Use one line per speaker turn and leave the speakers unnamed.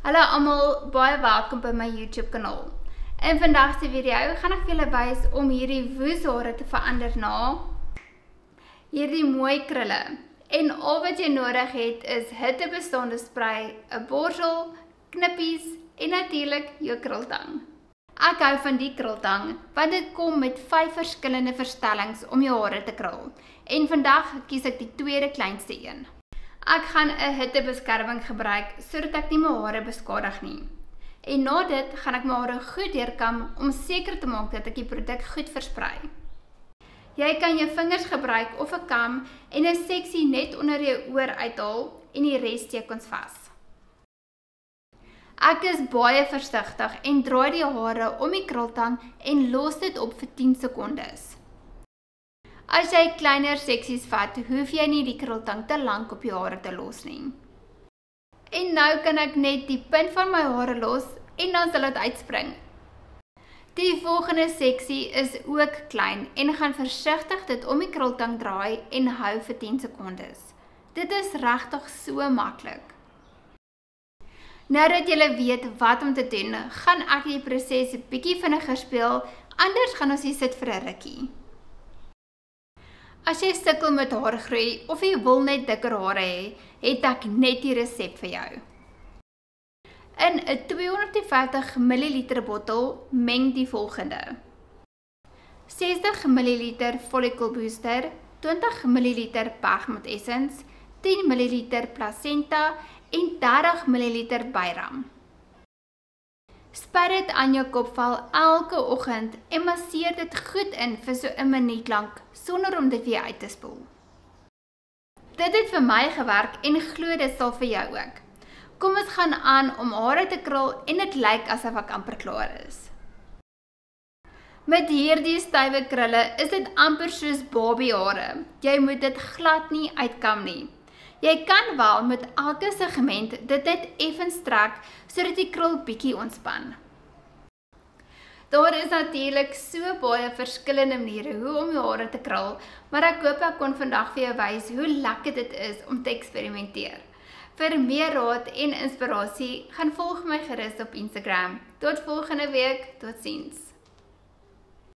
Hallo almal, baie welkom by my YouTube kanaal. In vandag se video gaan ek vir julle wys om hierdie woeshare te verander na hierdie mooi krulle. En al wat jy nodig het is hittebestaande spray, 'n borsel, knippies en natuurlik jou krultang. Ek hou van die krultang want dit kom met 5 verskillende verstellings om jou hare te krul. En vandag kies ek die tweede kleinste een. Ek gaan 'n hittebeskerming gebruik sodat ek nie my hare beskadig nie. En na dit gaan ek my hare goed deurkam om seker te maak dat ek die produk goed versprei. Jy kan jou vingers gebruik of 'n kam en 'n seksie net onder jou oor uithaal en die res steek ons vas. Ek is baie versigtig en draai die hare om die krultang en los dit op vir 10 sekondes. As jy kleiner seksies vat, hoef jy nie die krultang te lank op jou hare te los nie. En nou kan ek net die punt van my hare los en dan sal dit uitspring. Die volgende seksie is ook klein en gaan versigtig dit om die krultang draai en hou vir 10 sekondes. Dit is regtig so maklik. Nou dat julle weet wat om te doen, gaan ek die proses 'n bietjie vinniger speel, anders gaan ons hier sit vir 'n rukkie. As jy sukkel met haargroei of jy wil net dikker hare hê, het ek net die resep vir jou. In 'n 250 ml bottel meng die volgende: 60 ml follicle booster, 20 ml pigment essence, 10 ml placenta en 30 ml Byram. Spuit dit aan jou kopvel elke oggend en masseer dit goed in vir so 'n minuut lank sonder om dit weer uit te spoel. Dit het vir my gewerk en glo dit sal vir jou ook. Kom ons gaan aan om hare te krul en dit lyk asof ek amper klaar is. Met hierdie stywe krulle is dit amper soos babyhare. Jy moet dit glad nie uitkam nie. Jy kan wel met elke segment dit net effens strek sodat die krul bietjie ontspan. Daar is natuurlik so baie verskillende maniere hoe om jou hare te krul, maar ek hoop ek kon vandag vir jou wys hoe lekker dit is om te eksperimenteer. Vir meer raad en inspirasie, gaan volg my gerus op Instagram. Tot volgende week, totsiens.